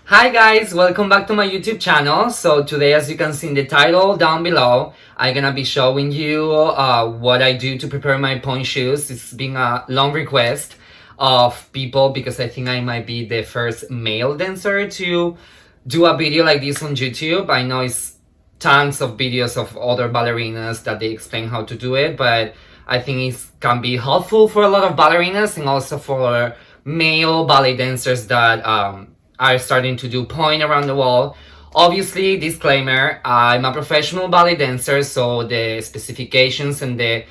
Hi guys, welcome back to my YouTube channel. So today, as you can see in the title down below, I'm gonna be showing you what I do to prepare my pointe shoes. It's been a long request of people because I think I might be the first male dancer to do a video like this on YouTube. I know it's tons of videos of other ballerinas that they explain how to do it, but I think it can be helpful for a lot of ballerinas and also for male ballet dancers that are starting to do pointe around the wall. Obviously, disclaimer, I'm a professional ballet dancer, so the specifications and the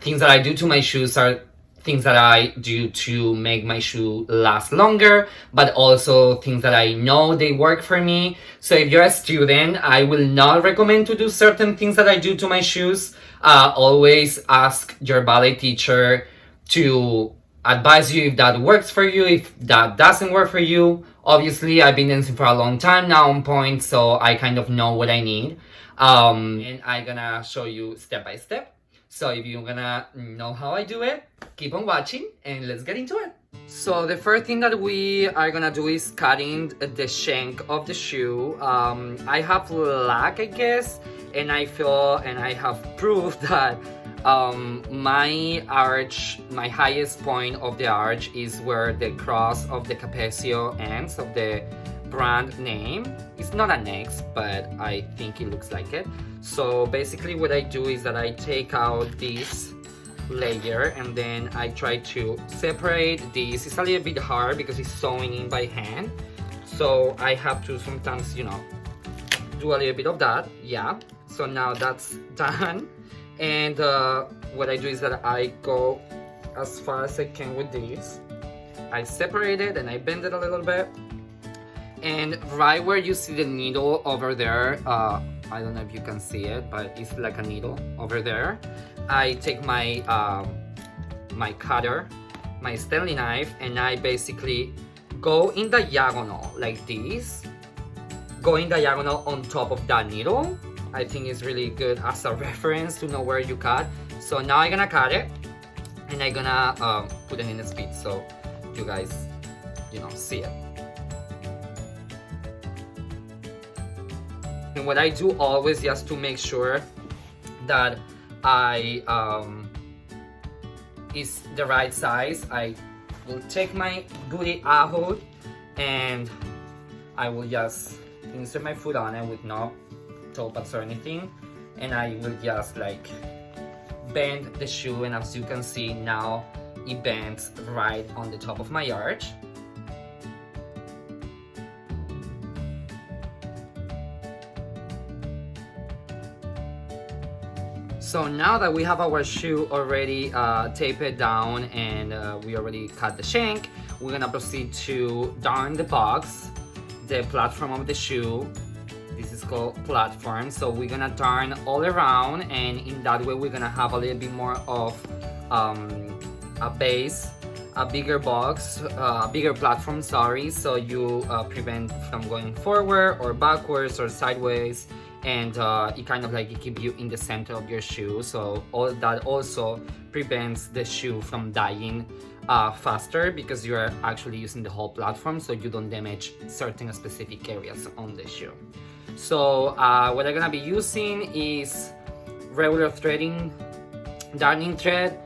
things that I do to my shoes are things that I do to make my shoe last longer, but also things that I know they work for me. So if you're a student, I will not recommend to do certain things that I do to my shoes. Always ask your ballet teacher to advise you if that works for you. If that doesn't work for you, obviously I've been dancing for a long time now on pointe, so I kind of know what I need. And I'm gonna show you step by step. So if you're gonna know how I do it, keep on watching and let's get into it. So the first thing that we are gonna do is cutting the shank of the shoe. I have luck, I guess, and I feel and I have proved that my arch, my highest point of the arch is where the cross of the Capezio ends of the brand name. It's not an X, but I think it looks like it. So basically what I do is that I take out this layer and then I try to separate this. It's a little bit hard because it's sewing in by hand, so I have to sometimes, you know, do a little bit of that. Yeah, so now that's done. And what I do is that I go as far as I can with this. I separate it and I bend it a little bit. And right where you see the needle over there, I don't know if you can see it, but it's like a needle over there. I take my my cutter, my Stanley knife, and I basically go in diagonal like this. Go in diagonal on top of that needle. I think it's really good as a reference to know where you cut. So now I'm gonna cut it and I'm gonna put it in the speed so you guys, you know, see it. And what I do always, just to make sure that I is the right size, I will take my booty out and I will just insert my foot on it with no toe pads or anything, and I will just like bend the shoe, and as you can see now it bends right on the top of my arch. So now that we have our shoe already taped down and we already cut the shank, we're gonna proceed to darn the box, the platform of the shoe. This is called platform. So we're gonna darn all around, and in that way we're gonna have a little bit more of a base, a bigger box, a bigger platform, sorry, so you prevent from going forward or backwards or sideways, and it kind of like it keeps you in the center of your shoe, so all that also prevents the shoe from dying faster because you are actually using the whole platform, so you don't damage certain specific areas on the shoe. So what I'm gonna be using is regular threading, darning thread.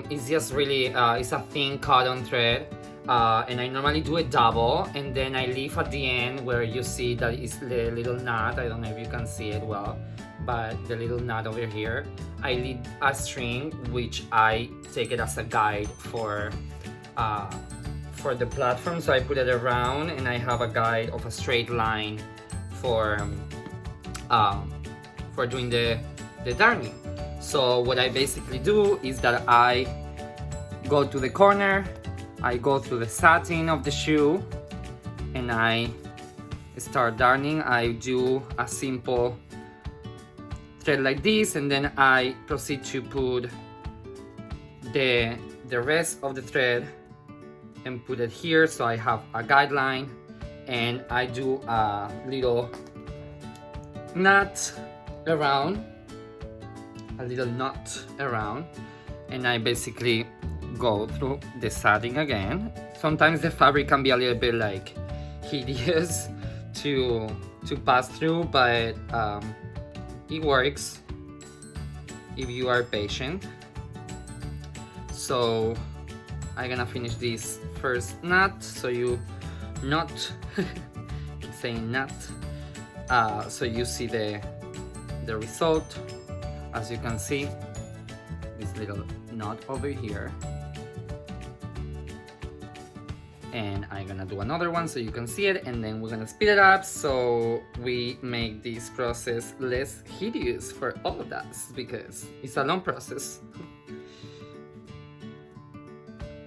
It's just really, it's a thin cotton thread, and I normally do it double, and then I leave at the end where you see that it's the little knot. I don't know if you can see it well, but the little knot over here, I leave a string which I take it as a guide for the platform. So I put it around and I have a guide of a straight line for doing the darning. So what I basically do is that I go to the corner, I go through the satin of the shoe, and I start darning. I do a simple thread like this, and then I proceed to put the rest of the thread and put it here, so I have a guideline, and I do a little knot around, and I basically go through the satin again. Sometimes the fabric can be a little bit like hideous to pass through, but it works if you are patient. So I'm gonna finish this first knot, so you not keep saying knot, so you see the result. As you can see, this little knot over here, and I'm gonna do another one so you can see it, and then we're gonna speed it up so we make this process less hideous for all of us, because it's a long process.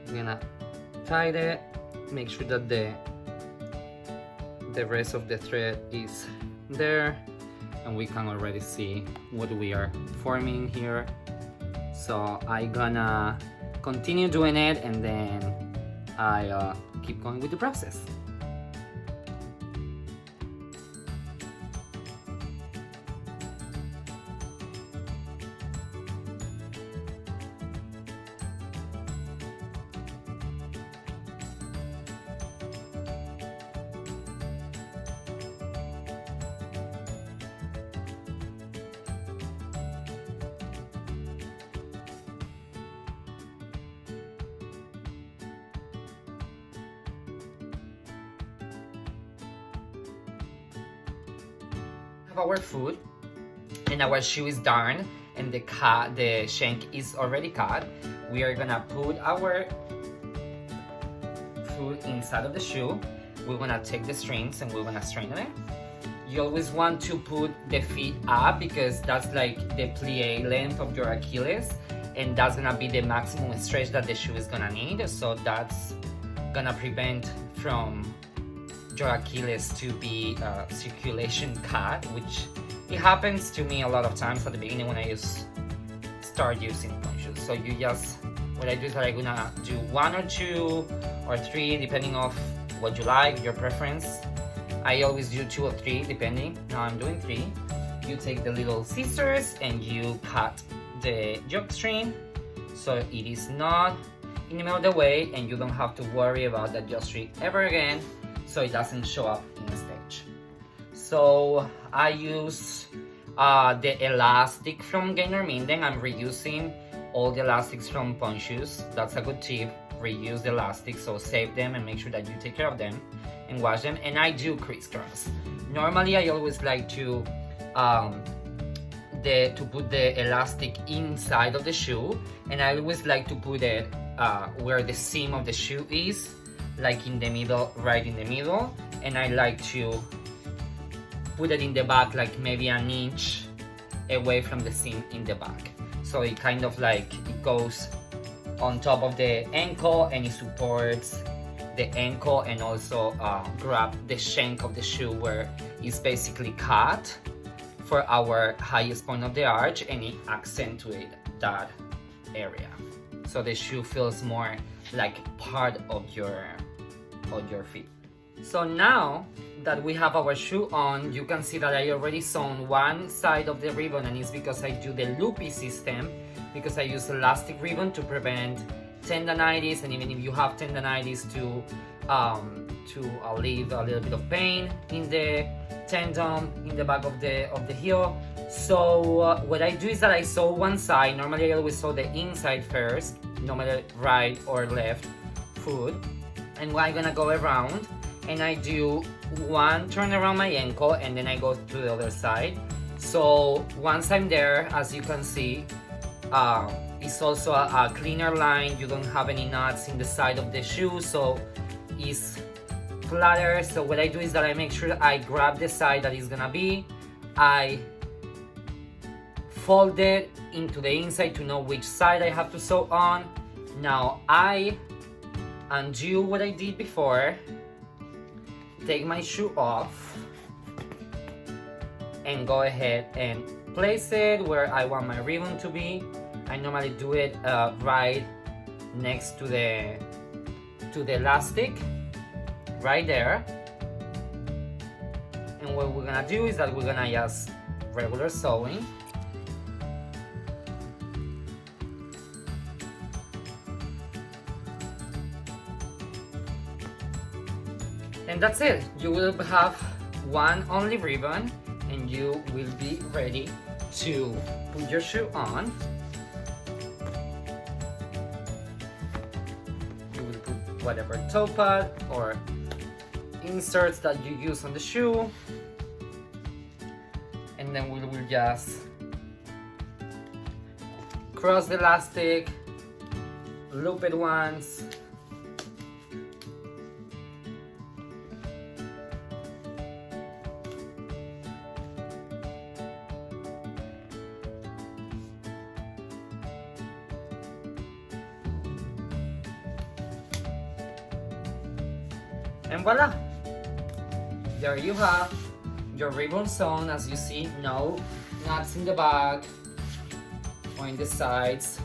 I'm gonna tie it, make sure that the rest of the thread is there, and we can already see what we are forming here. So I'm gonna continue doing it, and then I keep going with the process. Have our food, and our shoe is done, and the shank is already cut. We are gonna put our food inside of the shoe. We're gonna take the strings and we're gonna straighten it. You always want to put the feet up, because that's like the plie length of your Achilles, and that's gonna be the maximum stretch that the shoe is gonna need. So that's gonna prevent from your Achilles to be circulation cut, which it happens to me a lot of times at the beginning when I start using pointe shoes. So you just, what I do is that I'm gonna do 1 or 2 or 3 depending of what you like, your preference. I always do 2 or 3 depending. Now I'm doing 3. You take the little scissors and you cut the yoke string so it is not in the middle of the way, and you don't have to worry about that yoke string ever again, so it doesn't show up in the stage. So I use the elastic from Gainer Minden. I'm reusing all the elastics from pointe shoes. That's a good tip. Reuse the elastics, so save them and make sure that you take care of them and wash them. And I do crisscross. Normally I always like to put the elastic inside of the shoe, and I always like to put it where the seam of the shoe is, like in the middle, right in the middle, and I like to put it in the back, like maybe an inch away from the seam in the back, so it kind of like it goes on top of the ankle and it supports the ankle, and also grab the shank of the shoe where it's basically cut for our highest point of the arch, and it accentuates that area, so the shoe feels more like part of your feet. So now that we have our shoe on, you can see that I already sewn one side of the ribbon, and it's because I do the loopy system, because I use elastic ribbon to prevent tendonitis, and even if you have tendonitis, to alleviate a little bit of pain in the tendon in the back of the heel. So what I do is that I sew one side. Normally I always sew the inside first, no matter right or left foot, and I'm gonna go around and I do one turn around my ankle, and then I go to the other side. So once I'm there, as you can see, it's also a cleaner line. You don't have any knots in the side of the shoe, so it's flatter. So what I do is that I make sure I grab the side that is gonna be, I fold it into the inside to know which side I have to sew on. Now I undo what I did before, take my shoe off, and go ahead and place it where I want my ribbon to be. I normally do it right next to the elastic, right there. And what we're gonna do is that we're gonna just regular sewing. And And that's it. You will have one only ribbon and you will be ready to put your shoe on. You will put whatever toe pad or inserts that you use on the shoe, and then we will just cross the elastic, loop it once, and voila! There you have your ribbon sewn. As you see, no knots in the back or in the sides,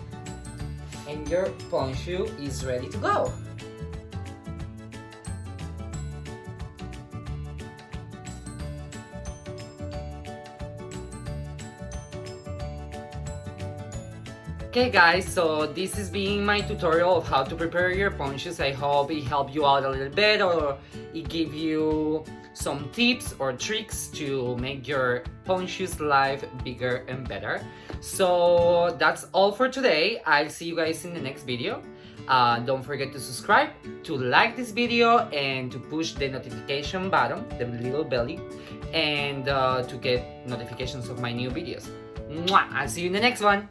and your pointe shoe is ready to go. Okay guys, so this is being my tutorial of how to prepare your pointe shoes. I hope it helped you out a little bit, or it gave you some tips or tricks to make your pointe shoes life bigger and better. So that's all for today. I'll see you guys in the next video. Don't forget to subscribe, to like this video, and to push the notification button, the little belly, and to get notifications of my new videos. Mwah! I'll see you in the next one.